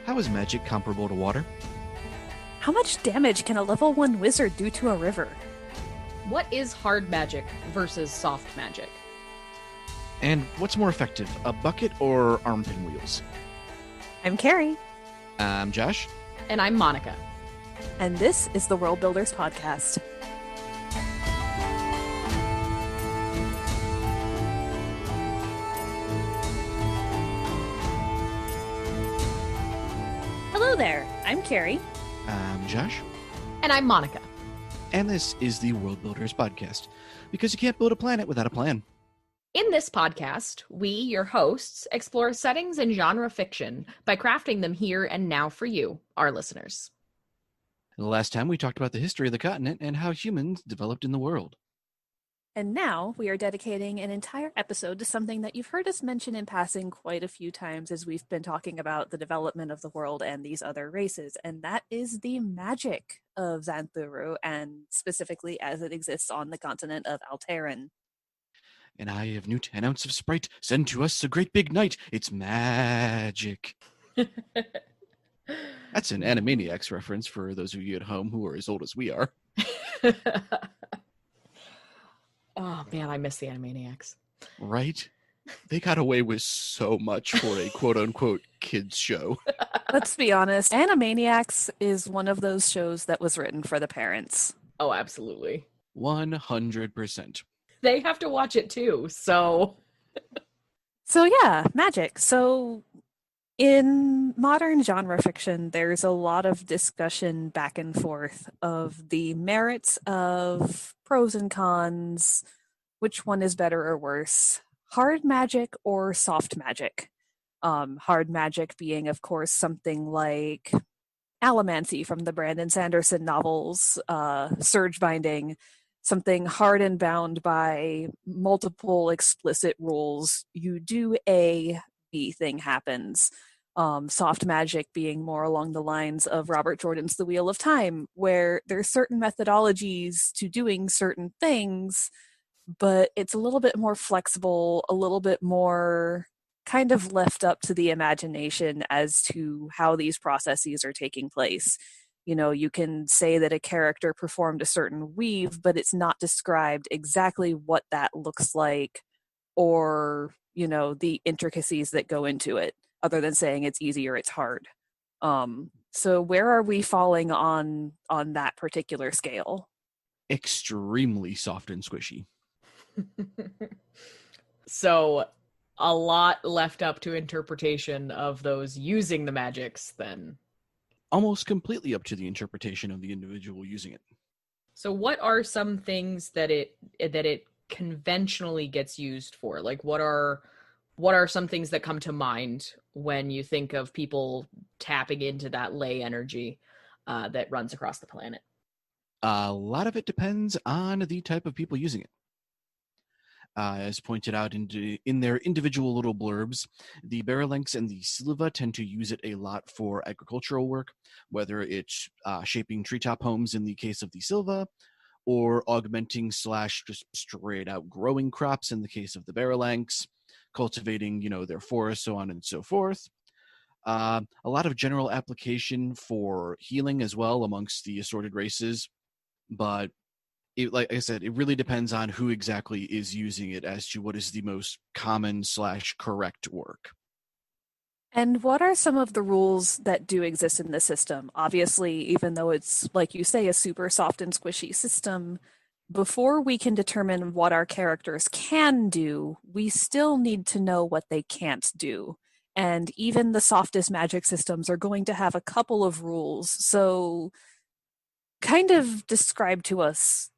How is magic comparable to water? How much damage can a level 1 wizard do to a river? What is hard magic versus soft magic? And what's more effective, a bucket or arm-pinwheels? I'm Carrie, I'm Josh. And I'm Monica. and this is the Worldbuilders podcast. Hello there, I'm Carrie. I'm Josh. And I'm Monica. And this is the Worldbuilders podcast, because you can't build a planet without a plan. In this podcast, we, your hosts, explore settings and genre fiction by crafting them here and now for you, our listeners. The last time we talked about the history of the continent and how humans developed in the world. And now we are dedicating an entire episode to something that you've heard us mention in passing quite a few times as we've been talking about the development of the world and these other races, and that is the magic of Xanthuru, and specifically as it exists on the continent of Alteran. And I have new 10 ounce of Sprite. Send to us a great big night. It's magic. That's an Animaniacs reference for those of you at home who are as old as we are. Oh man, I miss the Animaniacs. Right? They got away with so much for a quote-unquote kids show. Let's be honest, Animaniacs is one of those shows that was written for the parents. Oh, absolutely. 100%. They have to watch it too, so... So yeah, magic. So in modern genre fiction, there's a lot of discussion back and forth of the merits of pros and cons, which one is better or worse, hard magic or soft magic. Hard magic being, of course, something like Allomancy from the Brandon Sanderson novels, Surge Binding, something hard and bound by multiple explicit rules. You do A, B thing happens. Soft magic being more along the lines of Robert Jordan's The Wheel of Time, where there's certain methodologies to doing certain things, but it's a little bit more flexible, a little bit more kind of left up to the imagination as to how these processes are taking place. You know, you can say that a character performed a certain weave, but it's not described exactly what that looks like or, you know, the intricacies that go into it, other than saying it's easy or it's hard. So where are we falling on that particular scale? Extremely soft and squishy. So, a lot left up to interpretation of those using the magics, then. Almost completely up to the interpretation of the individual using it. So what are some things that it conventionally gets used for? Like what are some things that come to mind when you think of people tapping into that ley energy that runs across the planet? A lot of it depends on the type of people using it. As pointed out in their individual little blurbs, the Bearlinks and the Silva tend to use it a lot for agricultural work, whether it's shaping treetop homes in the case of the Silva, or augmenting / just straight out growing crops in the case of the Bearlinks, cultivating, their forests, so on and so forth. A lot of general application for healing as well amongst the assorted races, but like I said, it really depends on who exactly is using it as to what is the most common / correct work. And what are some of the rules that do exist in the system? Obviously, even though it's, like you say, a super soft and squishy system, before we can determine what our characters can do, we still need to know what they can't do. And even the softest magic systems are going to have a couple of rules. So kind of describe to us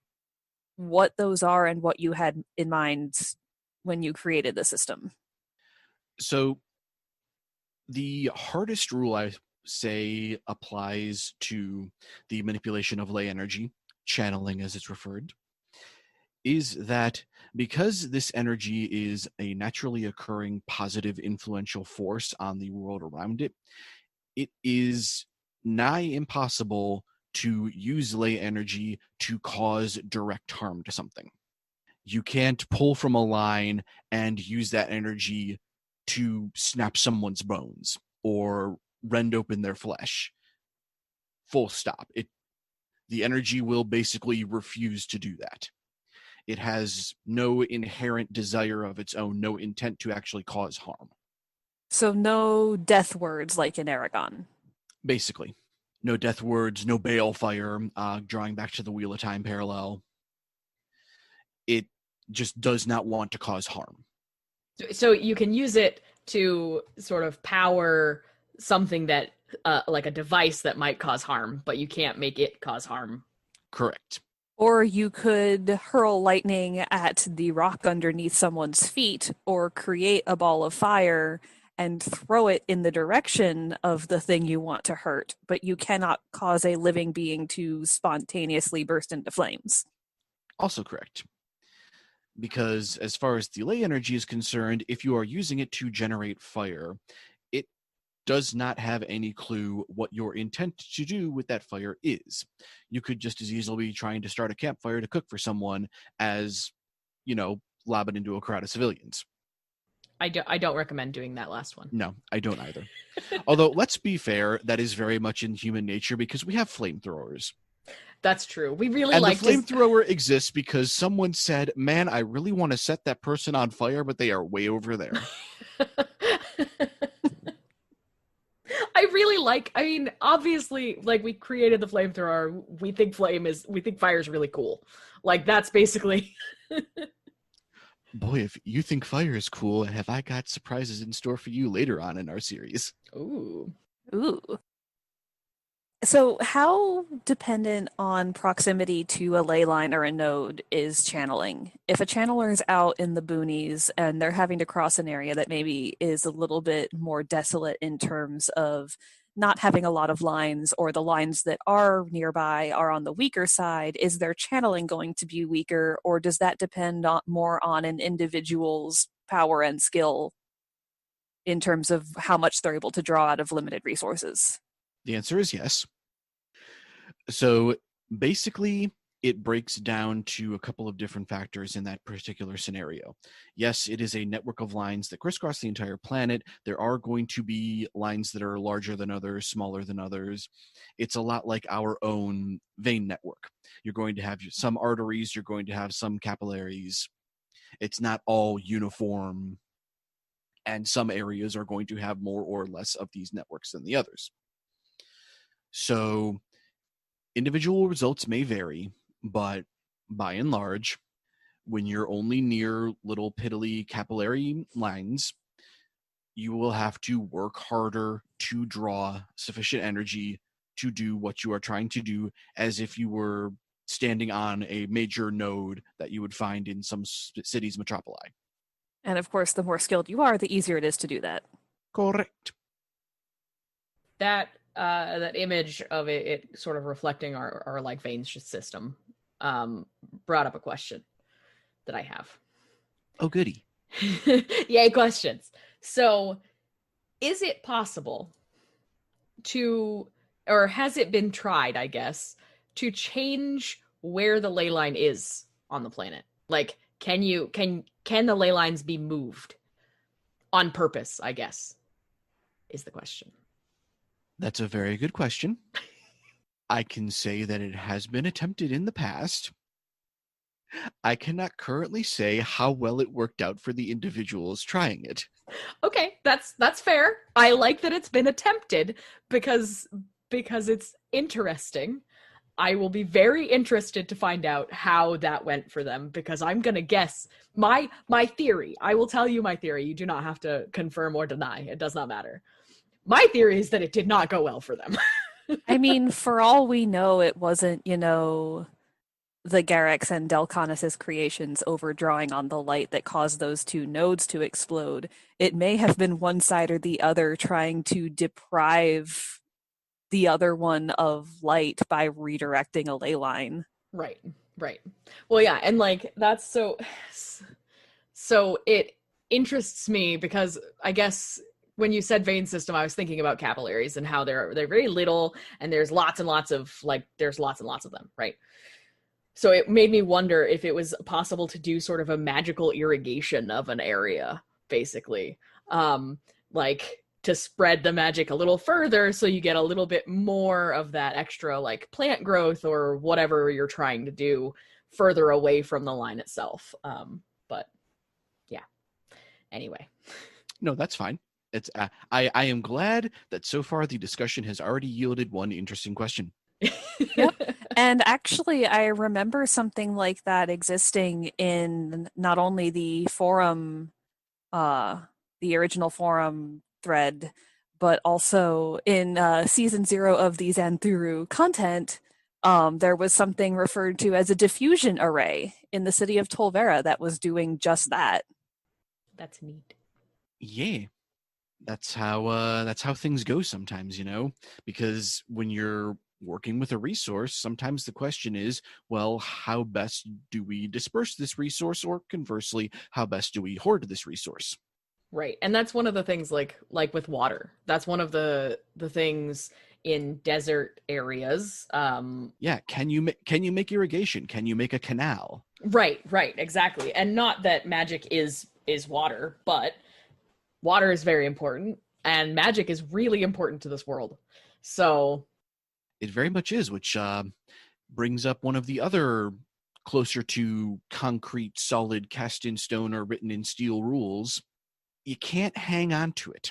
what those are and what you had in mind when you created the system. So the hardest rule I say applies to the manipulation of ley energy, channeling as it's referred, is that because this energy is a naturally occurring positive influential force on the world around it, it is nigh impossible to use ley energy to cause direct harm to something. You can't pull from a line and use that energy to snap someone's bones or rend open their flesh. Full stop. The energy will basically refuse to do that. It has no inherent desire of its own, no intent to actually cause harm. So no death words like in Aragon. Basically. No death words, no balefire, drawing back to the Wheel of Time parallel. It just does not want to cause harm. So you can use it to sort of power something that, like a device that might cause harm, but you can't make it cause harm. Correct. Or you could hurl lightning at the rock underneath someone's feet, or create a ball of fire and throw it in the direction of the thing you want to hurt, but you cannot cause a living being to spontaneously burst into flames. Also correct. Because as far as delay energy is concerned, if you are using it to generate fire, it does not have any clue what your intent to do with that fire is. You could just as easily be trying to start a campfire to cook for someone as, lob it into a crowd of civilians. I don't recommend doing that last one. No, I don't either. Although, let's be fair, that is very much in human nature because we have flamethrowers. That's true. We really and like the flamethrower exists because someone said, man, I really want to set that person on fire, but they are way over there. Obviously, like, we created the flamethrower. We think fire is really cool. Like, that's basically... Boy, if you think fire is cool, have I got surprises in store for you later on in our series. Ooh. So how dependent on proximity to a ley line or a node is channeling? If a channeler is out in the boonies and they're having to cross an area that maybe is a little bit more desolate in terms of not having a lot of lines, or the lines that are nearby are on the weaker side, is their channeling going to be weaker, or does that depend more on an individual's power and skill in terms of how much they're able to draw out of limited resources? The answer is yes. So basically, it breaks down to a couple of different factors in that particular scenario. Yes, it is a network of lines that crisscross the entire planet. There are going to be lines that are larger than others, smaller than others. It's a lot like our own vein network. You're going to have some arteries, you're going to have some capillaries. It's not all uniform, and some areas are going to have more or less of these networks than the others. So individual results may vary, but by and large, when you're only near little piddly capillary lines, you will have to work harder to draw sufficient energy to do what you are trying to do, as if you were standing on a major node that you would find in some city's metropoli. And of course, the more skilled you are, the easier it is to do that. Correct. That image of it sort of reflecting our like veins system brought up a question that I have. Oh, goody. Yay, questions. So, is it possible to, or has it been tried, I guess, to change where the ley line is on the planet? Like, can the ley lines be moved on purpose, I guess, is the question. That's a very good question. I can say that it has been attempted in the past. I cannot currently say how well it worked out for the individuals trying it. Okay, that's fair. I like that it's been attempted because it's interesting. I will be very interested to find out how that went for them, because I'm going to guess my theory. I will tell you my theory. You do not have to confirm or deny. It does not matter. My theory is that it did not go well for them. I mean, for all we know, it wasn't, the Garrix and Delconis' creations overdrawing on the light that caused those two nodes to explode. It may have been one side or the other trying to deprive the other one of light by redirecting a ley line. Right. Well, yeah, and like that's so it interests me because I guess when you said vein system, I was thinking about capillaries and how they're very little, and there's lots and lots of them, right? So it made me wonder if it was possible to do sort of a magical irrigation of an area, basically. Like to spread the magic a little further so you get a little bit more of that extra like plant growth or whatever you're trying to do further away from the line itself. But yeah, anyway. No, that's fine. It's I am glad that so far the discussion has already yielded one interesting question. Yep. And actually, I remember something like that existing in not only the forum, the original forum thread, but also in season 0 of the Xanthuru content. There was something referred to as a diffusion array in the city of Tolvera that was doing just that. That's neat. Yeah. That's how things go sometimes, because when you're working with a resource, sometimes the question is, well, how best do we disperse this resource, or conversely, how best do we hoard this resource? Right. And that's one of the things like with water. That's one of the things in desert areas. Yeah, can you make irrigation? Can you make a canal? Right, exactly. And not that magic is water, but water is very important, and magic is really important to this world. So it very much is, which brings up one of the other closer to concrete, solid, cast in stone or written in steel rules. You can't hang on to it.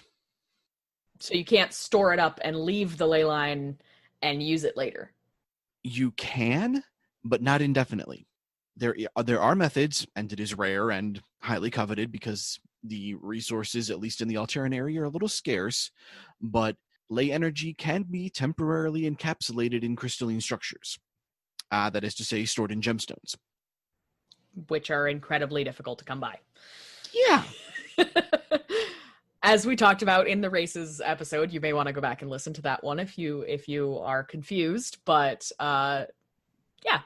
So you can't store it up and leave the ley line and use it later. You can, but not indefinitely. There are methods, and it is rare and highly coveted because the resources, at least in the Alteran area, are a little scarce, but ley energy can be temporarily encapsulated in crystalline structures. That is to say, stored in gemstones. Which are incredibly difficult to come by. Yeah. As we talked about in the races episode, you may want to go back and listen to that one if you are confused, but yeah.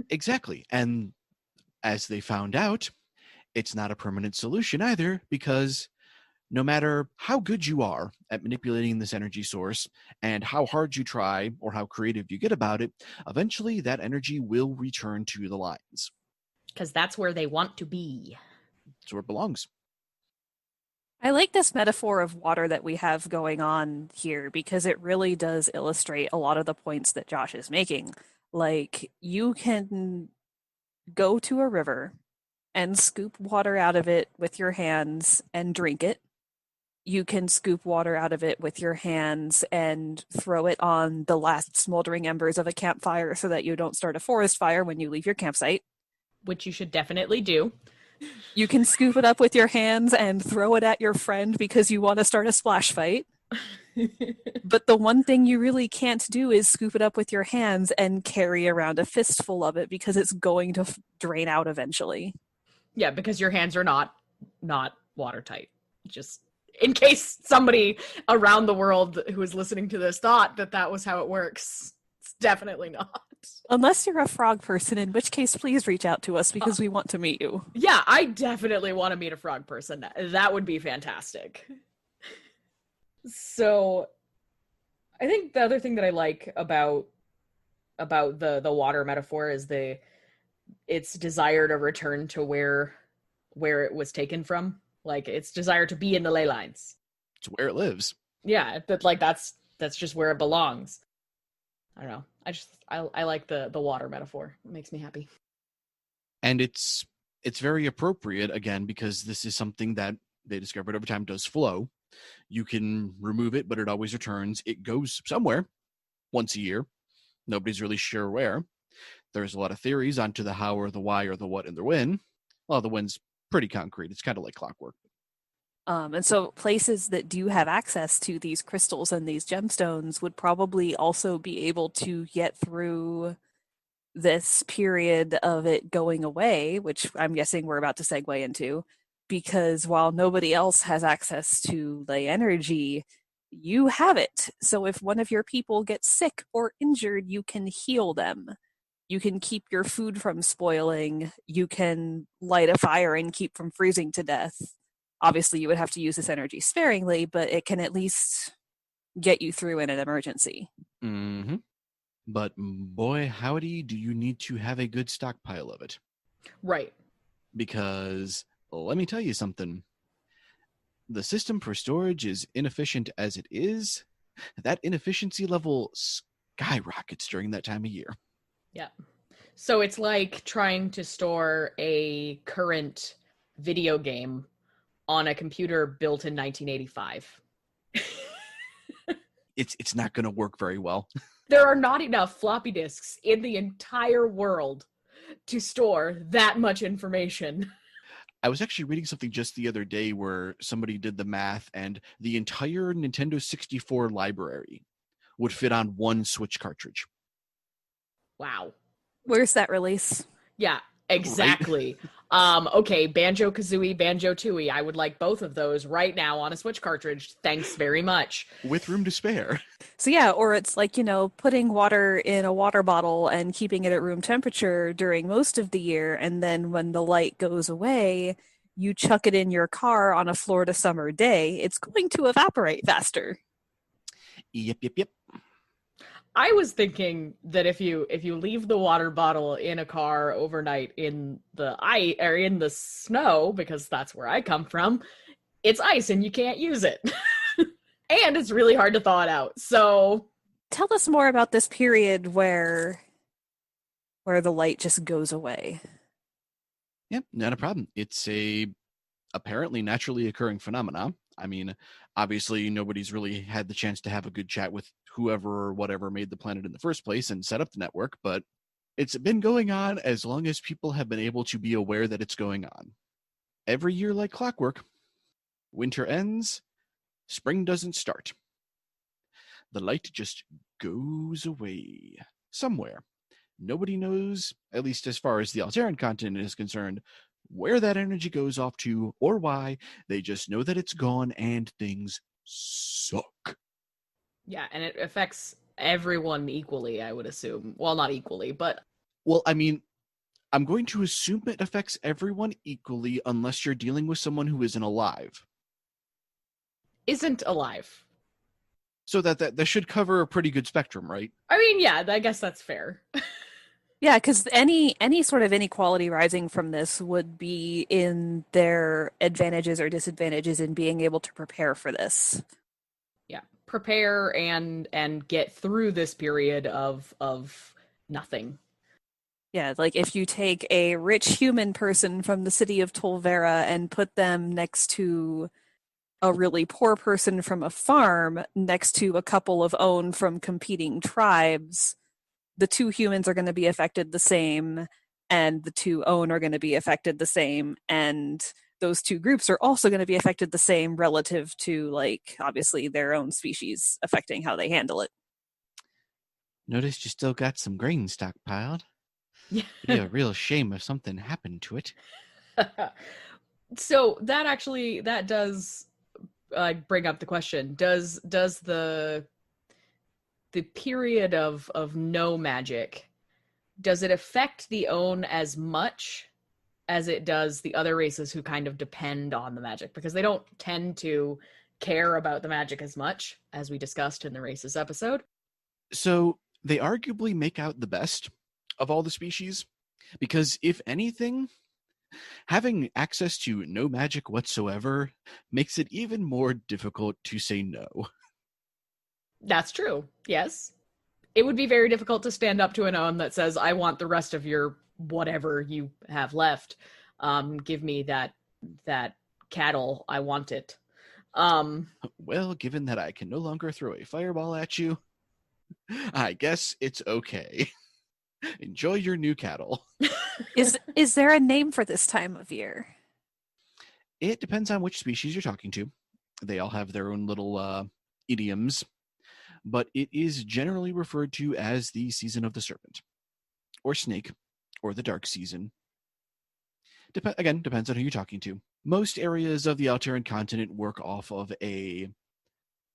Exactly. And as they found out, it's not a permanent solution either, because no matter how good you are at manipulating this energy source and how hard you try or how creative you get about it, eventually that energy will return to the lines. Because that's where they want to be. That's where it belongs. I like this metaphor of water that we have going on here because it really does illustrate a lot of the points that Josh is making. Like, you can go to a river and scoop water out of it with your hands and drink it. You can scoop water out of it with your hands and throw it on the last smoldering embers of a campfire so that you don't start a forest fire when you leave your campsite. Which you should definitely do. You can scoop it up with your hands and throw it at your friend because you want to start a splash fight. But the one thing you really can't do is scoop it up with your hands and carry around a fistful of it because it's going to drain out eventually. Yeah, because your hands are not watertight. Just in case somebody around the world who is listening to this thought that was how it works. It's definitely not. Unless you're a frog person, in which case please reach out to us because we want to meet you. Yeah, I definitely want to meet a frog person. That would be fantastic. So I think the other thing that I like about the water metaphor is its desire to return to where it was taken from. Like, its desire to be in the ley lines. It's where it lives. Yeah, but like that's just where it belongs. I don't know. I like the water metaphor. It makes me happy. And it's very appropriate, again, because this is something that they discovered over time does flow. You can remove it, but it always returns. It goes somewhere once a year. Nobody's really sure where. There's a lot of theories onto the how or the why or the what and the when. Well, the when's pretty concrete. It's kind of like clockwork. And so places that do have access to these crystals and these gemstones would probably also be able to get through this period of it going away, which I'm guessing we're about to segue into, because while nobody else has access to the energy, you have it. So if one of your people gets sick or injured, you can heal them. You can keep your food from spoiling. You can light a fire and keep from freezing to death. Obviously, you would have to use this energy sparingly, but it can at least get you through in an emergency. Mm-hmm. But boy, howdy, do you need to have a good stockpile of it. Right. Because let me tell you something. the system for storage is inefficient as it is, that inefficiency level skyrockets during that time of year. Yeah. So it's like trying to store a current video game on a computer built in 1985. It's not going to work very well. There are not enough floppy disks in the entire world to store that much information. I was actually reading something just the other day where somebody did the math, and the entire Nintendo 64 library would fit on one Switch cartridge. Wow. Where's that release? Yeah, exactly. Right? Okay, Banjo-Kazooie, Banjo-Tooie. I would like both of those right now on a Switch cartridge. Thanks very much. With room to spare. So yeah, or it's like, putting water in a water bottle and keeping it at room temperature during most of the year, and then when the light goes away, you chuck it in your car on a Florida summer day, it's going to evaporate faster. Yep. I was thinking that if you leave the water bottle in a car overnight in the ice or in the snow, because that's where I come from, it's ice and you can't use it. And it's really hard to thaw it out. So tell us more about this period where the light just goes away. Yep, not a problem. It's a apparently naturally occurring phenomena. I mean, obviously nobody's really had the chance to have a good chat with whoever or whatever made the planet in the first place and set up the network, but it's been going on as long as people have been able to be aware that it's going on. Every year like clockwork, winter ends, spring doesn't start. The light just goes away somewhere. Nobody knows, at least as far as the Alteran continent is concerned, where that energy goes off to or why. They just know that it's gone and things suck. Yeah, and it affects everyone equally, I would assume. Well, not equally, but... Well, I mean, I'm going to assume it affects everyone equally unless you're dealing with someone who isn't alive. Isn't alive. So that should cover a pretty good spectrum, right? I mean, yeah, I guess that's fair. Yeah, because any sort of inequality rising from this would be in their advantages or disadvantages in being able to prepare for this. Yeah, prepare and get through this period of nothing. Yeah, like if you take a rich human person from the city of Tolvera and put them next to a really poor person from a farm, next to a couple of own from competing tribes, the two humans are going to be affected the same, and the two own are going to be affected the same, and those two groups are also going to be affected the same relative to, like, obviously their own species affecting how they handle it. Noticed you still got some grain stockpiled. Yeah. It'd be a real shame if something happened to it. So that does bring up the question: Does the period of no magic, does it affect the own as much as it does the other races who kind of depend on the magic? Because they don't tend to care about the magic as much, as we discussed in the races episode. So they arguably make out the best of all the species, because if anything, having access to no magic whatsoever makes it even more difficult to say no. That's true. Yes. It would be very difficult to stand up to an own that says, I want the rest of your whatever you have left. Give me that cattle. I want it. Well, given that I can no longer throw a fireball at you, I guess it's okay. Enjoy your new cattle. Is there a name for this time of year? It depends on which species you're talking to. They all have their own little idioms, but it is generally referred to as the season of the serpent, or snake, or the dark season. Again, depends on who you're talking to. Most areas of the Alteran continent work off of a,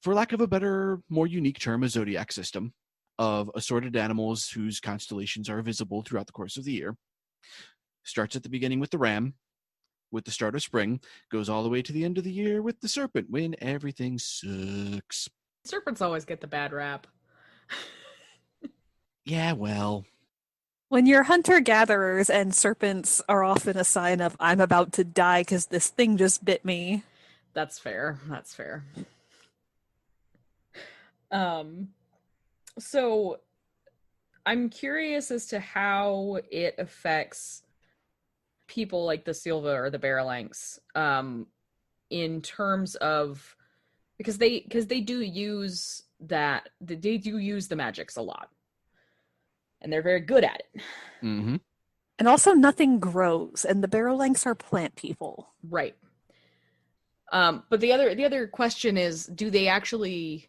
for lack of a better, more unique term, a zodiac system of assorted animals whose constellations are visible throughout the course of the year. Starts at the beginning with the ram, with the start of spring, goes all the way to the end of the year with the serpent, when everything sucks. Serpents always get the bad rap. Yeah, well. When you're hunter-gatherers and serpents are often a sign of, I'm about to die because this thing just bit me. That's fair. That's fair. So I'm curious as to how it affects people like the Silva or the Bearlinks, in terms of, because they do use the magics a lot, and they're very good at it. Mm-hmm. And also nothing grows, and the Bearlinks are plant people. Right. But the other question is, do they actually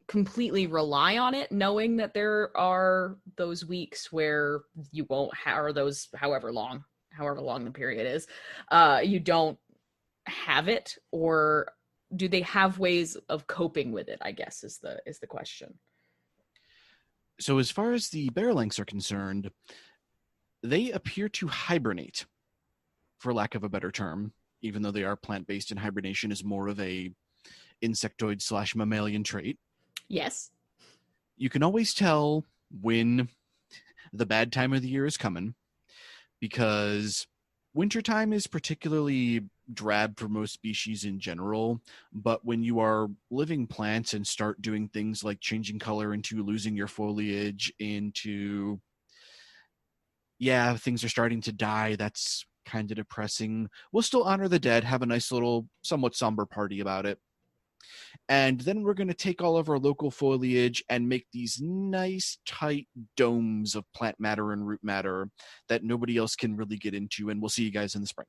completely rely on it, knowing that there are those weeks where you won't have, or those however long the period is, you don't have it? Or do they have ways of coping with it, I guess is the question. So as far as the Bearlinks are concerned, they appear to hibernate, for lack of a better term, even though they are plant-based, and hibernation is more of a insectoid / mammalian trait. Yes. You can always tell when the bad time of the year is coming, because wintertime is particularly drab for most species in general, but when you are living plants and start doing things like changing color into losing your foliage into, things are starting to die, that's kind of depressing. We'll still honor the dead, have a nice little somewhat somber party about it. And then we're going to take all of our local foliage and make these nice, tight domes of plant matter and root matter that nobody else can really get into. And we'll see you guys in the spring.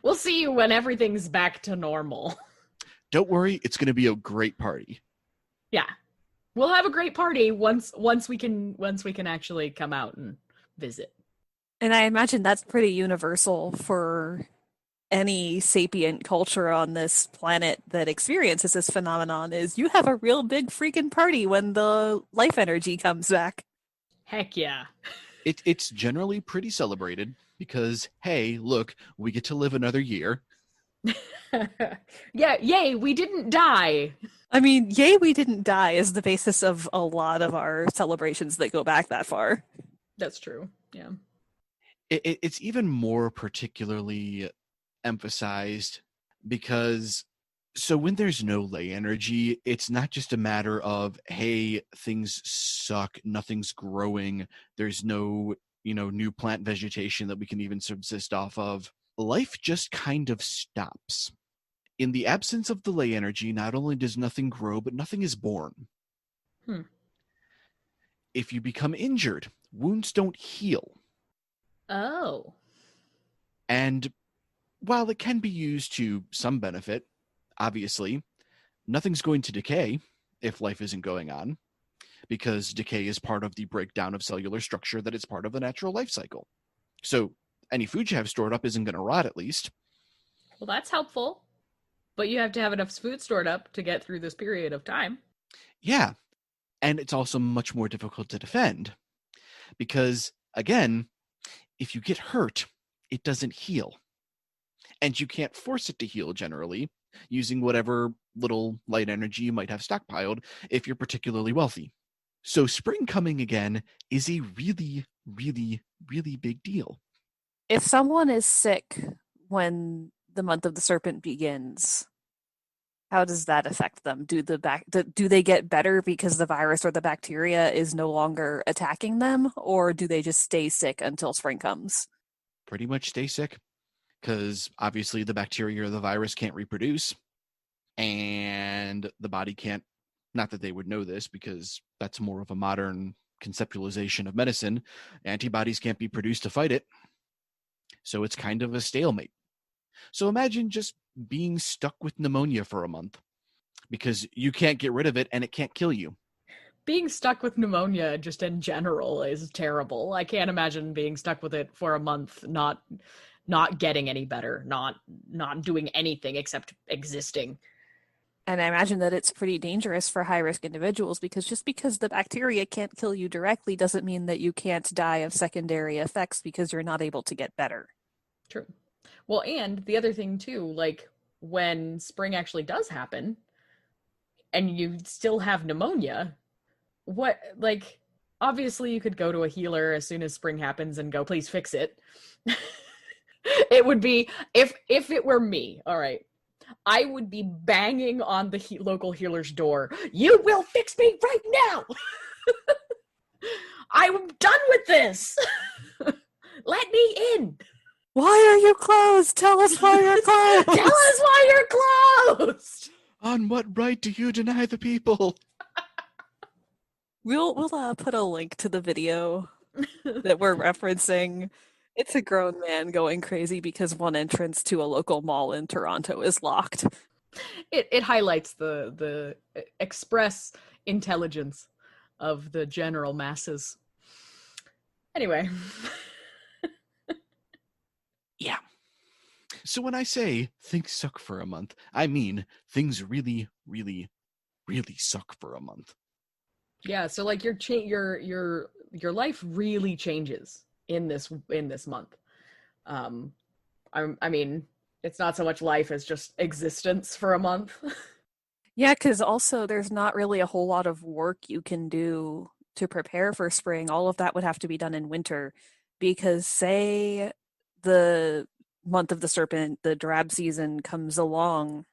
We'll see you when everything's back to normal. Don't worry, it's going to be a great party. Yeah. We'll have a great party once we can actually come out and visit. And I imagine that's pretty universal for any sapient culture on this planet that experiences this phenomenon, is you have a real big freaking party when the life energy comes back. Heck yeah. It's generally pretty celebrated because, hey, look, we get to live another year. Yeah, yay, we didn't die. I mean, yay, we didn't die is the basis of a lot of our celebrations that go back that far. That's true, yeah. It's even more particularly emphasized because, so when there's no ley energy, it's not just a matter of, hey, things suck, nothing's growing, there's no, new plant vegetation that we can even subsist off of. Life just kind of stops. In the absence of the ley energy, not only does nothing grow, but nothing is born. If you become injured, wounds don't heal. Oh. And while it can be used to some benefit, obviously, nothing's going to decay if life isn't going on, because decay is part of the breakdown of cellular structure that is part of the natural life cycle. So any food you have stored up isn't going to rot, at least. Well, that's helpful. But you have to have enough food stored up to get through this period of time. Yeah. And it's also much more difficult to defend. Because, again, if you get hurt, it doesn't heal. And you can't force it to heal generally, using whatever little light energy you might have stockpiled if you're particularly wealthy. So spring coming again is a really, really, really big deal. If someone is sick when the month of the serpent begins, how does that affect them? Do they get better because the virus or the bacteria is no longer attacking them, or do they just stay sick until spring comes? Pretty much stay sick, because obviously the bacteria or the virus can't reproduce, and the body can't, not that they would know this because that's more of a modern conceptualization of medicine, antibodies can't be produced to fight it. So it's kind of a stalemate. So imagine just being stuck with pneumonia for a month because you can't get rid of it and it can't kill you. Being stuck with pneumonia just in general is terrible. I can't imagine being stuck with it for a month, not getting any better, not doing anything except existing. And I imagine that it's pretty dangerous for high-risk individuals, because just because the bacteria can't kill you directly doesn't mean that you can't die of secondary effects because you're not able to get better. True. Well, and the other thing too, like when spring actually does happen and you still have pneumonia, obviously you could go to a healer as soon as spring happens and go, please fix it. It would be, if it were me, all right, I would be banging on the local healer's door. You will fix me right now! I'm done with this! Let me in! Why are you closed? Tell us why you're closed! Tell us why you're closed! On what right do you deny the people? We'll put a link to the video that we're referencing. It's a grown man going crazy because one entrance to a local mall in Toronto is locked. It highlights the express intelligence of the general masses. Anyway. Yeah. So when I say things suck for a month, I mean things really, really, really suck for a month. Yeah, so like your life really changes in this month. I mean, it's not so much life as just existence for a month. Yeah, because also there's not really a whole lot of work you can do to prepare for spring. All of that would have to be done in winter because, say, the month of the serpent, the drab season comes along,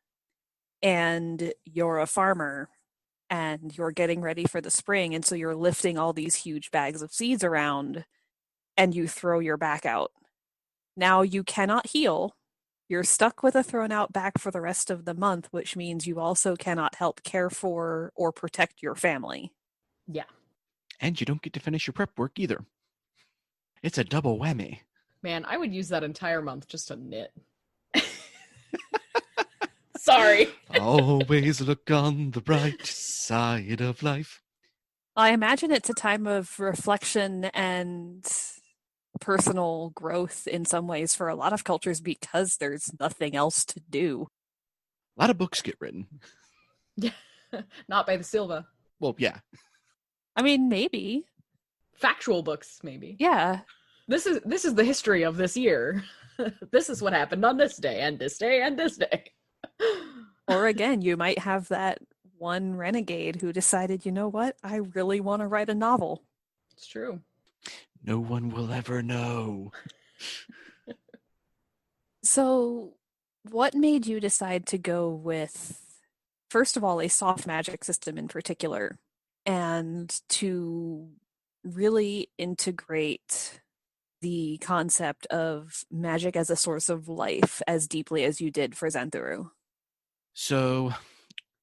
and you're a farmer and you're getting ready for the spring, and so you're lifting all these huge bags of seeds around and you throw your back out. Now you cannot heal. You're stuck with a thrown out back for the rest of the month, which means you also cannot help care for or protect your family. Yeah. And you don't get to finish your prep work either. It's a double whammy. Man, I would use that entire month just to knit. Sorry. Always look on the bright side of life. I imagine it's a time of reflection and personal growth in some ways for a lot of cultures because there's nothing else to do. A lot of books get written. Not by the Silva. Well, yeah. I mean, maybe. Factual books, maybe. Yeah. This is the history of this year. This is what happened on this day, and this day, and this day. Or again, you might have that one renegade who decided, you know what, I really want to write a novel. It's true. No one will ever know. So, what made you decide to go with, first of all, a soft magic system in particular, and to really integrate the concept of magic as a source of life as deeply as you did for Xanthuru? So,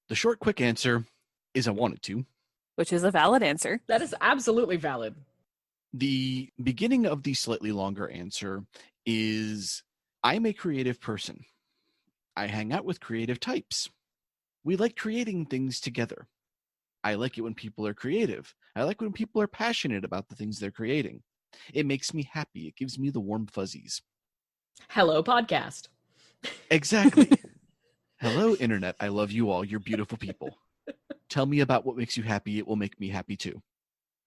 the short, quick answer is I wanted to. Which is a valid answer. That is absolutely valid. The beginning of the slightly longer answer is I'm a creative person. I hang out with creative types. We like creating things together. I like it when people are creative. I like when people are passionate about the things they're creating. It makes me happy. It gives me the warm fuzzies. Hello, podcast. Exactly. Hello, Internet. I love you all. You're beautiful people. Tell me about what makes you happy. It will make me happy too.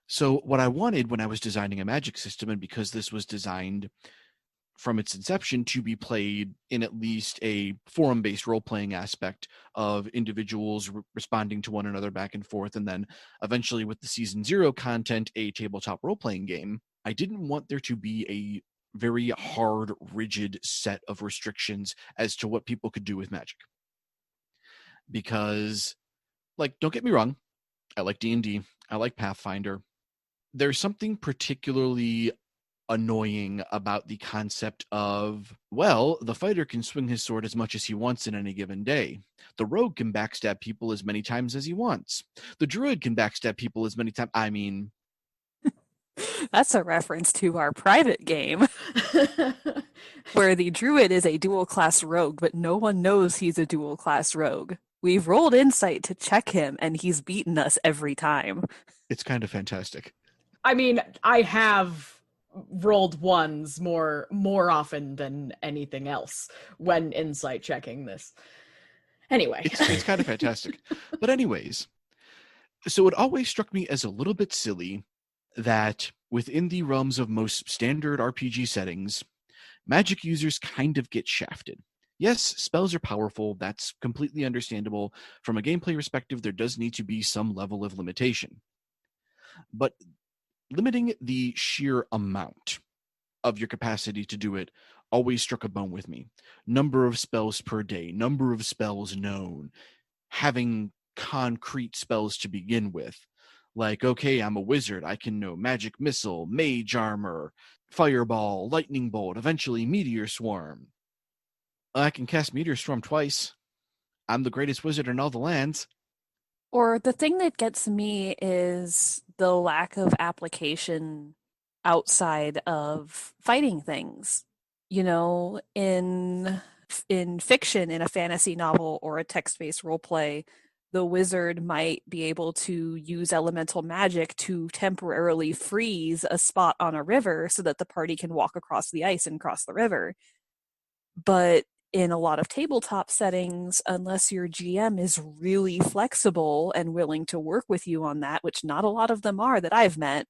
So what I wanted when I was designing a magic system, and because this was designed from its inception to be played in at least a forum-based role-playing aspect of individuals responding to one another back and forth, and then eventually with the Season 0 content, a tabletop role-playing game, I didn't want there to be a very hard, rigid set of restrictions as to what people could do with magic. Because, like, don't get me wrong, I like D&D, I like Pathfinder. There's something particularly annoying about the concept of, well, the fighter can swing his sword as much as he wants in any given day. The rogue can backstab people as many times as he wants. The druid can backstab people as many times. I mean... That's a reference to our private game, where the druid is a dual-class rogue, but no one knows he's a dual-class rogue. We've rolled insight to check him, and he's beaten us every time. It's kind of fantastic. I mean, I have rolled ones more often than anything else when insight checking this. Anyway. It's kind of fantastic. But anyways, so it always struck me as a little bit silly that within the realms of most standard RPG settings, magic users kind of get shafted. Yes, spells are powerful. That's completely understandable. From a gameplay perspective, there does need to be some level of limitation. But limiting the sheer amount of your capacity to do it always struck a bone with me. Number of spells per day, number of spells known, having concrete spells to begin with. Like, okay, I'm a wizard. I can know magic missile, mage armor, fireball, lightning bolt, eventually meteor swarm. I can cast meteor swarm twice. I'm the greatest wizard in all the lands. Or the thing that gets me is the lack of application outside of fighting things. You know, in fiction, in a fantasy novel or a text-based role play, the wizard might be able to use elemental magic to temporarily freeze a spot on a river so that the party can walk across the ice and cross the river. But in a lot of tabletop settings, unless your GM is really flexible and willing to work with you on that, which not a lot of them are that I've met,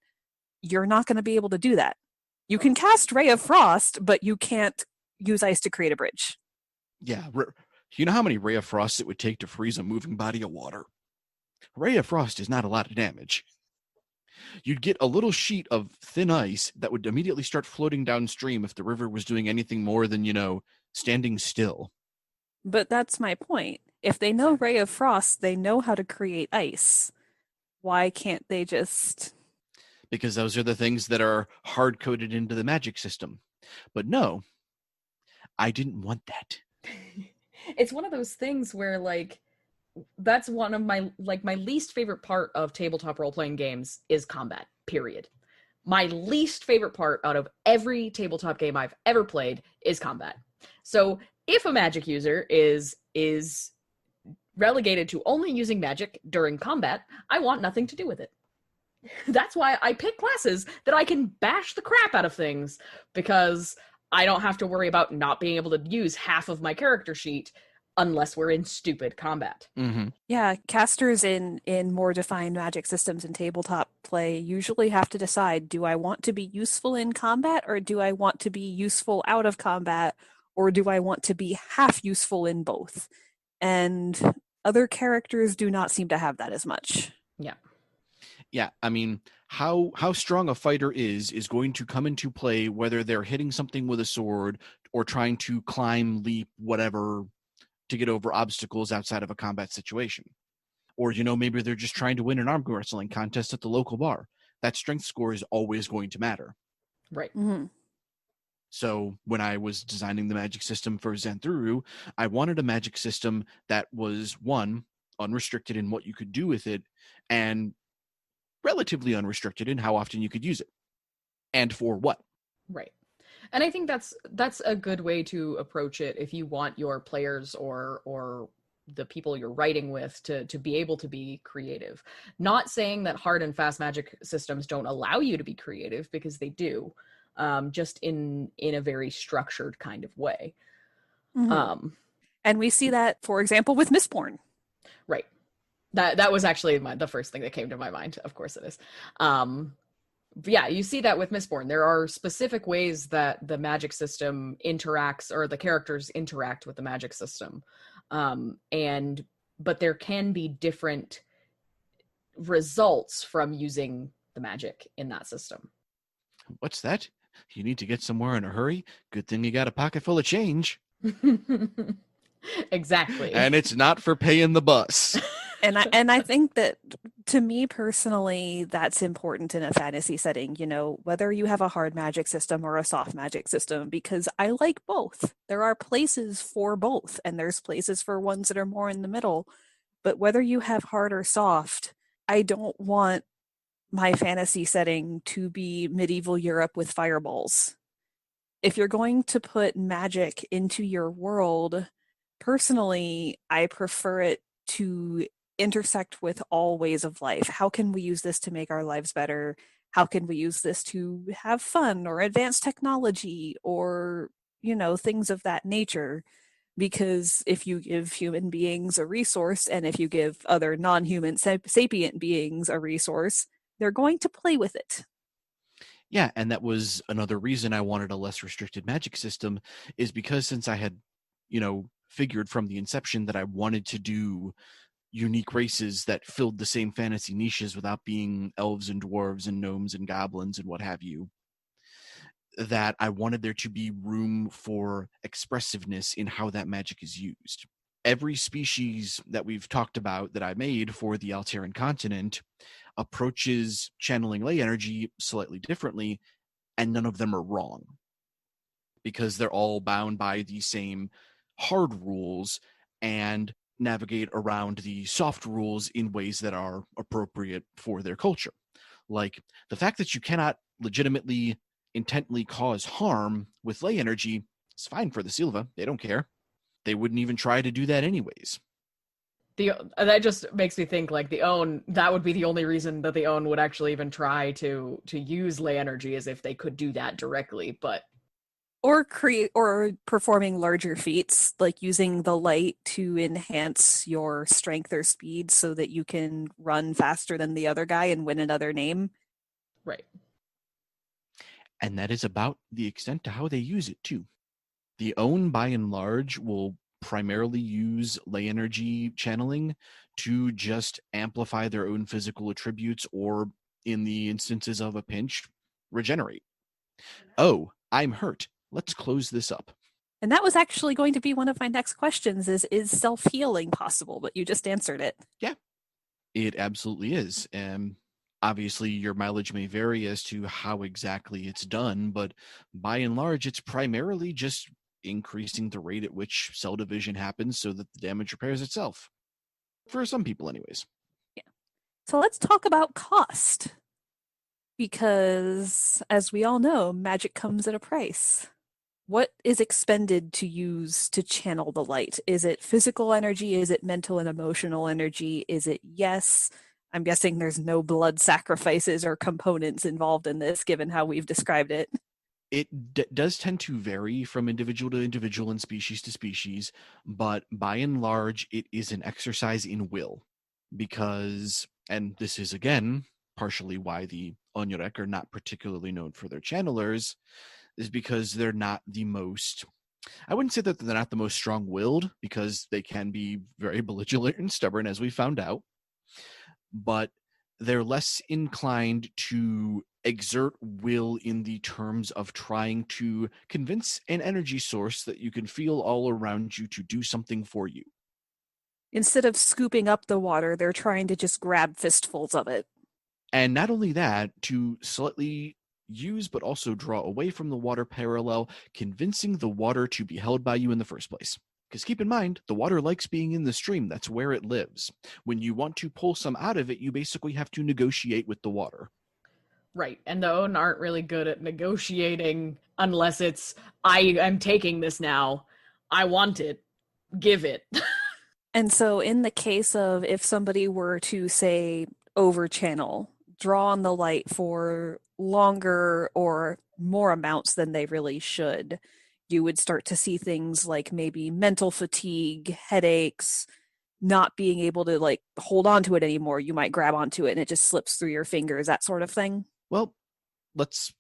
you're not going to be able to do that. You can cast Ray of Frost, but you can't use ice to create a bridge. Yeah, you know how many Ray of Frost it would take to freeze a moving body of water? Ray of Frost is not a lot of damage. You'd get a little sheet of thin ice that would immediately start floating downstream if the river was doing anything more than, standing still. But that's my point. If they know Ray of Frost, they know how to create ice. Why can't they just... Because those are the things that are hard-coded into the magic system. But no, I didn't want that. It's one of those things where, like, that's one of my least favorite part of tabletop role-playing games is combat, period. My least favorite part out of every tabletop game I've ever played is combat. So if a magic user is relegated to only using magic during combat, I want nothing to do with it. That's why I pick classes that I can bash the crap out of things, because I don't have to worry about not being able to use half of my character sheet unless we're in stupid combat. Mm-hmm. Yeah, casters in more defined magic systems and tabletop play usually have to decide, do I want to be useful in combat, or do I want to be useful out of combat, or do I want to be half useful in both? And other characters do not seem to have that as much. Yeah. Yeah, I mean, how strong a fighter is going to come into play whether they're hitting something with a sword or trying to climb, leap, whatever, to get over obstacles outside of a combat situation. Or, maybe they're just trying to win an arm wrestling contest at the local bar. That strength score is always going to matter. Right. Mm-hmm. So when I was designing the magic system for Xanthuru, I wanted a magic system that was, one, unrestricted in what you could do with it, and relatively unrestricted in how often you could use it. And for what. Right. And I think that's a good way to approach it if you want your players or the people you're writing with to be able to be creative. Not saying that hard and fast magic systems don't allow you to be creative, because they do, just in a very structured kind of way. Mm-hmm. And we see that, for example, with Mistborn. Right. That was actually the first thing that came to my mind. Of course it is. Yeah, you see that with Mistborn. There are specific ways that the magic system interacts, or the characters interact with the magic system. But there can be different results from using the magic in that system. What's that? You need to get somewhere in a hurry? Good thing you got a pocket full of change. Exactly. And it's not for paying the bus. And I think that, to me personally, that's important in a fantasy setting, whether you have a hard magic system or a soft magic system, because I like both. There are places for both, and there's places for ones that are more in the middle. But whether you have hard or soft, I don't want my fantasy setting to be medieval Europe with fireballs. If you're going to put magic into your world, personally, I prefer it to intersect with all ways of life. How can we use this to make our lives better? How can we use this to have fun or advance technology or, things of that nature? Because if you give human beings a resource, and if you give other non-human sapient beings a resource, they're going to play with it. Yeah, and that was another reason I wanted a less restricted magic system, is because since I had, figured from the inception that I wanted to do unique races that filled the same fantasy niches without being elves and dwarves and gnomes and goblins and what have you, that I wanted there to be room for expressiveness in how that magic is used. Every species that we've talked about that I made for the Alteran continent approaches channeling ley energy slightly differently, and none of them are wrong because they're all bound by the same hard rules and navigate around the soft rules in ways that are appropriate for their culture. Like the fact that you cannot legitimately intently cause harm with ley energy is fine for the Silva. They don't care. They wouldn't even try to do that anyways. That just makes me think like that would be the only reason that the own would actually even try to use ley energy, as if they could do that directly, but Or performing larger feats, like using the light to enhance your strength or speed so that you can run faster than the other guy and win another name. right. And that is about the extent to how they use it too. The own, by and large, will primarily use ley energy channeling to just amplify their own physical attributes, or in the instances of a pinch, regenerate. Oh, I'm hurt. Let's close this up. And that was actually going to be one of my next questions is self-healing possible? But you just answered it. Yeah, it absolutely is. Obviously, your mileage may vary as to how exactly it's done, but by and large, it's primarily just increasing the rate at which cell division happens so that the damage repairs itself. For some people, anyways. Yeah. So let's talk about cost. Because, as we all know, magic comes at a price. What is expended to use to channel the light? Is it physical energy? Is it mental and emotional energy? Is it yes? I'm guessing there's no blood sacrifices or components involved in this, given how we've described it. It does tend to vary from individual to individual and species to species, but by and large, it is an exercise in will. Because, and this is again partially why the Onyorek are not particularly known for their channelers, is because they're not the most, I wouldn't say that they're not the most strong-willed, because they can be very belligerent and stubborn, as we found out, but they're less inclined to exert will in the terms of trying to convince an energy source that you can feel all around you to do something for you. Instead of scooping up the water, they're trying to just grab fistfuls of it. And not only that, to slightly use but also draw away from the water parallel, convincing the water to be held by you in the first place. Because keep in mind, the water likes being in the stream. That's where it lives. When you want to pull some out of it, you basically have to negotiate with the water. Right. And the own aren't really good at negotiating unless it's, I am taking this now. I want it. Give it. And so, in the case of if somebody were to, say, overchannel, draw on the light for longer or more amounts than they really should, you would start to see things like maybe mental fatigue, headaches, not being able to like hold on to it anymore. You might grab onto it and it just slips through your fingers, that sort of thing. Well, let's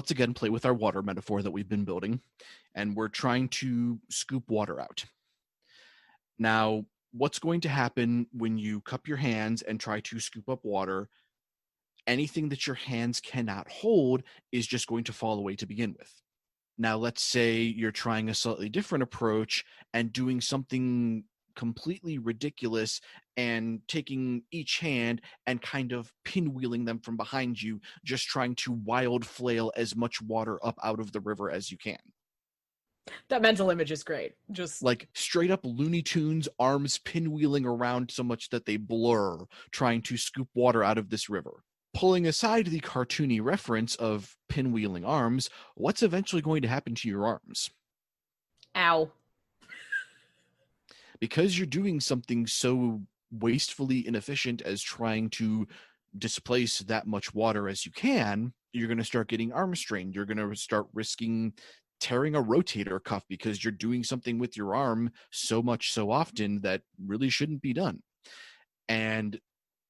again play with our water metaphor that we've been building, and we're trying to scoop water out. Now, what's going to happen when you cup your hands and try to scoop up water? Anything that your hands cannot hold is just going to fall away to begin with. Now, let's say you're trying a slightly different approach and doing something completely ridiculous and taking each hand and kind of pinwheeling them from behind you, just trying to wild flail as much water up out of the river as you can. That mental image is great. Just like straight up Looney Tunes, arms pinwheeling around so much that they blur, trying to scoop water out of this river. Pulling aside the cartoony reference of pinwheeling arms, what's eventually going to happen to your arms? ow. Because you're doing something so wastefully inefficient as trying to displace that much water as you can, you're going to start getting arm strain. You're going to start risking tearing a rotator cuff because you're doing something with your arm so much so often that really shouldn't be done. And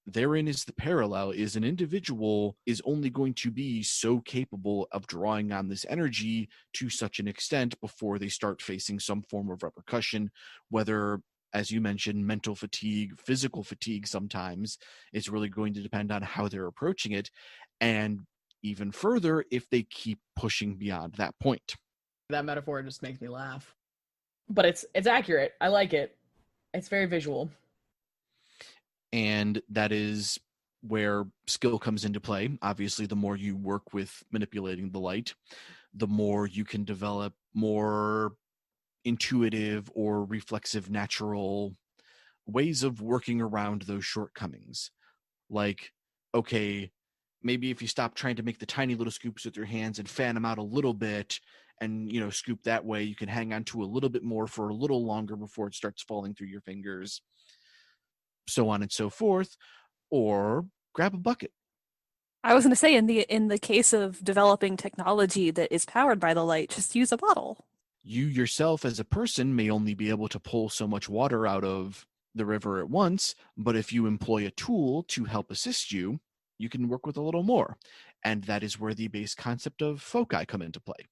therein is the parallel, is an individual is only going to be so capable of drawing on this energy to such an extent before they start facing some form of repercussion, whether, as you mentioned, mental fatigue, physical fatigue sometimes. It's really going to depend on how they're approaching it. And even further if they keep pushing beyond that point. That metaphor just makes me laugh. But it's accurate. I like it. It's very visual. And that is where skill comes into play. Obviously, the more you work with manipulating the light, the more you can develop more intuitive or reflexive natural ways of working around those shortcomings. Like, okay, maybe if you stop trying to make the tiny little scoops with your hands and fan them out a little bit and, scoop that way, you can hang on to a little bit more for a little longer before it starts falling through your fingers, so on and so forth. Or grab a bucket. I was going to say, in the case of developing technology that is powered by the light, just use a bottle. You yourself as a person may only be able to pull so much water out of the river at once, but if you employ a tool to help assist you, you can work with a little more. And that is where the base concept of foci come into play.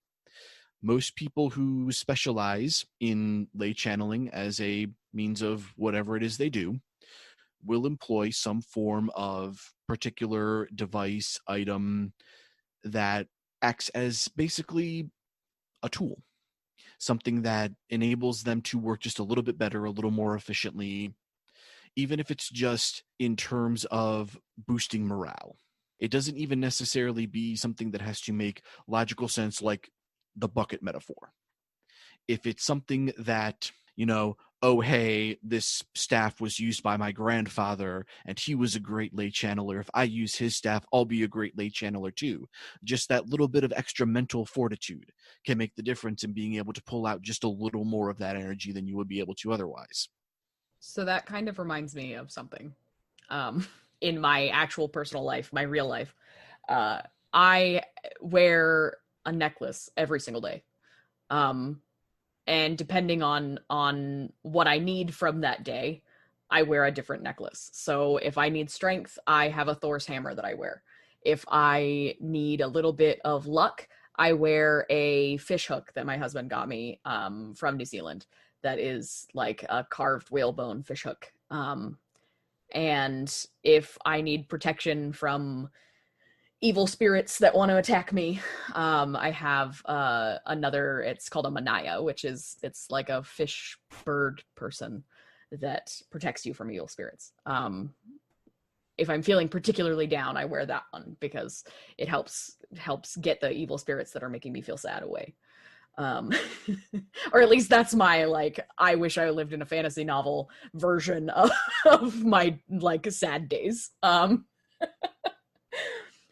Most people who specialize in ley channeling as a means of whatever it is they do will employ some form of particular device, item that acts as basically a tool, something that enables them to work just a little bit better, a little more efficiently, even if it's just in terms of boosting morale. It doesn't even necessarily be something that has to make logical sense, like the bucket metaphor. If it's something that, oh, hey, this staff was used by my grandfather and he was a great ley channeler. If I use his staff, I'll be a great ley channeler too. Just that little bit of extra mental fortitude can make the difference in being able to pull out just a little more of that energy than you would be able to otherwise. So that kind of reminds me of something. In my actual personal life, my real life, I wear a necklace every single day. And depending on what I need from that day, I wear a different necklace. So if I need strength, I have a Thor's hammer that I wear. If I need a little bit of luck, I wear a fish hook that my husband got me from New Zealand. That is like a carved whalebone fish hook. And if I need protection from evil spirits that want to attack me, I have another, it's called a manaya, it's like a fish bird person that protects you from evil spirits. If I'm feeling particularly down, I wear that one because it helps get the evil spirits that are making me feel sad away. Or at least that's my, like, I wish I lived in a fantasy novel version of my, like, sad days.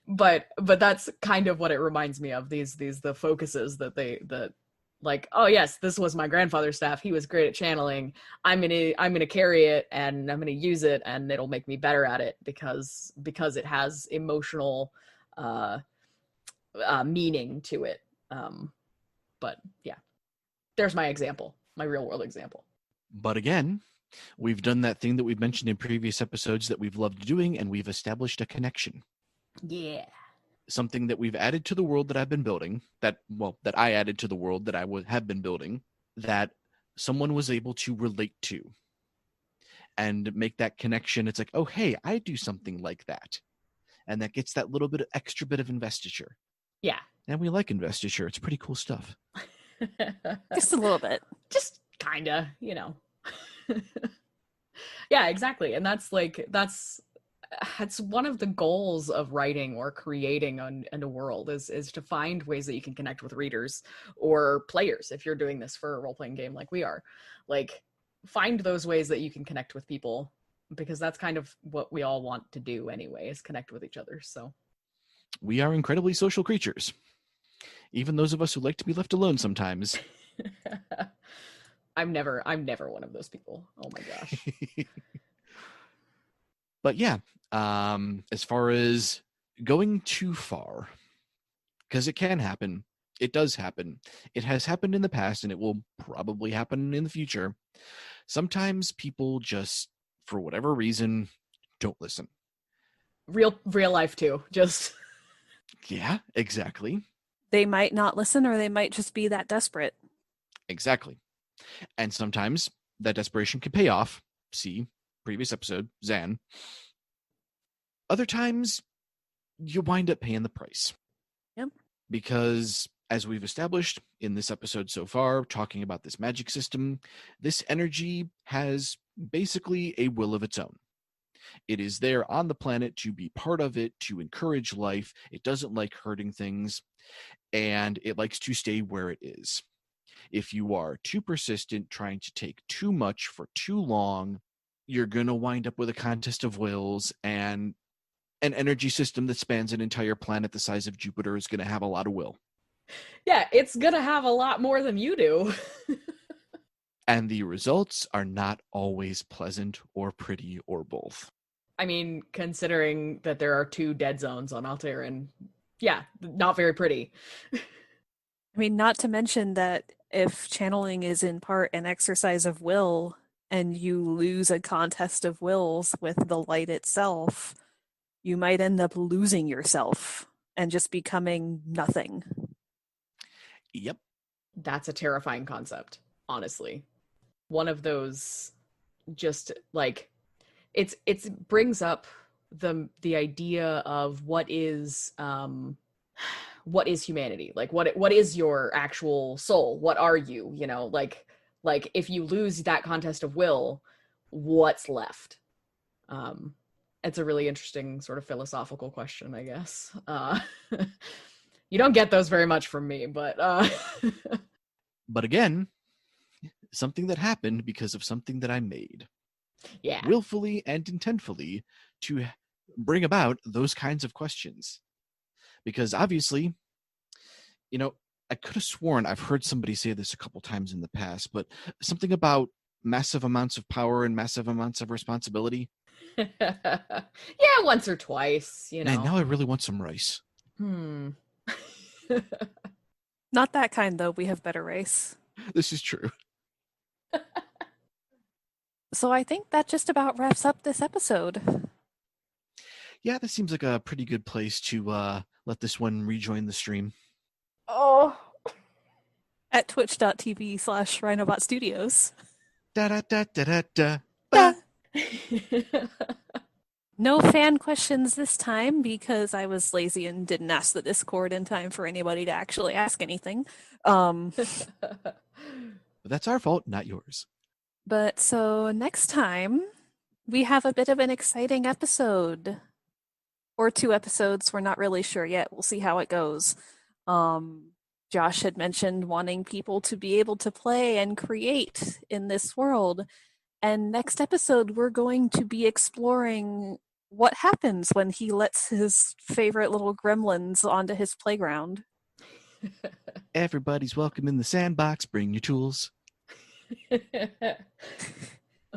But that's kind of what it reminds me of, the focuses that like, oh yes, this was my grandfather's staff, he was great at channeling, I'm gonna carry it and I'm gonna use it and it'll make me better at it because it has emotional meaning to it. But yeah, there's my example, my real world example. But again, we've done that thing that we've mentioned in previous episodes that we've loved doing, and we've established a connection. Yeah. Something that we've added to the world that I've been building, that I added to the world that I have been building, that someone was able to relate to and make that connection. It's like, oh, hey, I do something like that. And that gets that little bit of extra bit of investiture. Yeah. And we like investiture. It's pretty cool stuff. Just a little bit. Just kinda, Yeah, exactly. And that's one of the goals of writing or creating in a world is to find ways that you can connect with readers or players. If you're doing this for a role-playing game like we are, like, find those ways that you can connect with people, because that's kind of what we all want to do anyway, is connect with each other. So we are incredibly social creatures, even those of us who like to be left alone sometimes. I'm never one of those people. Oh my gosh. But yeah, as far as going too far, because it can happen, it does happen. It has happened in the past, and it will probably happen in the future. Sometimes people just, for whatever reason, don't listen. Real life too. Just yeah, exactly. They might not listen, or they might just be that desperate. Exactly. And sometimes that desperation can pay off. See previous episode, Zan. Other times, you wind up paying the price. Because, as we've established in this episode so far, talking about this magic system, this energy has basically a will of its own. It is there on the planet to be part of it, to encourage life. It doesn't like hurting things, and it likes to stay where it is. If you are too persistent, trying to take too much for too long, you're going to wind up with a contest of wills, and an energy system that spans an entire planet the size of Jupiter is going to have a lot of will. Yeah, it's going to have a lot more than you do. And the results are not always pleasant or pretty or both. I mean, considering that there are 2 dead zones on Altair, and yeah, not very pretty. I mean, not to mention that if channeling is in part an exercise of will and you lose a contest of wills with the light itself, you might end up losing yourself and just becoming nothing. Yep. That's a terrifying concept, honestly. One of those, just like, it brings up the idea of what is humanity? Like, what is your actual soul? What are you? You know, like if you lose that contest of will, what's left? It's a really interesting sort of philosophical question, I guess. You don't get those very much from me, but But again, something that happened because of something that I made. Yeah. Willfully and intentfully to bring about those kinds of questions. Because obviously, you know, I could have sworn I've heard somebody say this a couple times in the past, but something about massive amounts of power and massive amounts of responsibility. Yeah, once or twice, you know. Man, now I really want some rice. Not that kind, though. We have better rice. This is true. So I think that just about wraps up this episode. Yeah, that seems like a pretty good place to let this one rejoin the stream. Oh. At twitch.tv/Rhinobot Studios. Da da da da da da. Da. No fan questions this time because I was lazy and didn't ask the Discord in time for anybody to actually ask anything. But that's our fault, not yours. But so next time, we have a bit of an exciting episode. Or 2 episodes, we're not really sure yet. We'll see how it goes. Josh had mentioned wanting people to be able to play and create in this world. And next episode, we're going to be exploring what happens when he lets his favorite little gremlins onto his playground. Everybody's welcome in the sandbox. Bring your tools.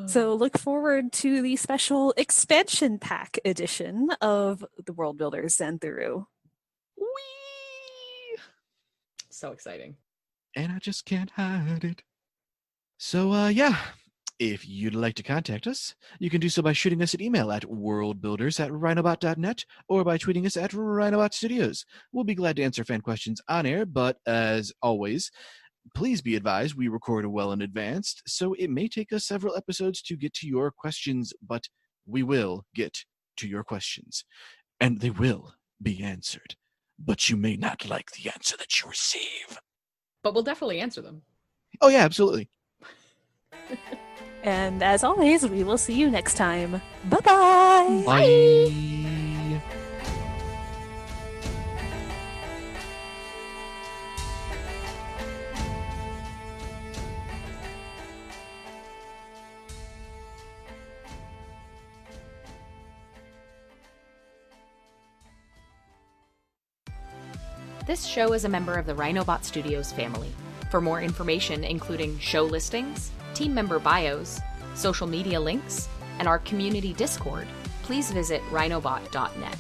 So look forward to the special expansion pack edition of the Worldbuilders Xanthuru. Whee! So exciting. And I just can't hide it. So, yeah. If you'd like to contact us, you can do so by shooting us an email at worldbuilders@rhinobot.net or by tweeting us at Rhinobot Studios. We'll be glad to answer fan questions on air, but as always, please be advised we record well in advance, so it may take us several episodes to get to your questions, but we will get to your questions, and they will be answered. But you may not like the answer that you receive. But we'll definitely answer them. Oh, yeah, absolutely. And as always, we will see you next time. Bye-bye! Bye! This show is a member of the Rhinobot Studios family. For more information, including show listings, team member bios, social media links, and our community Discord, please visit rhinobot.net.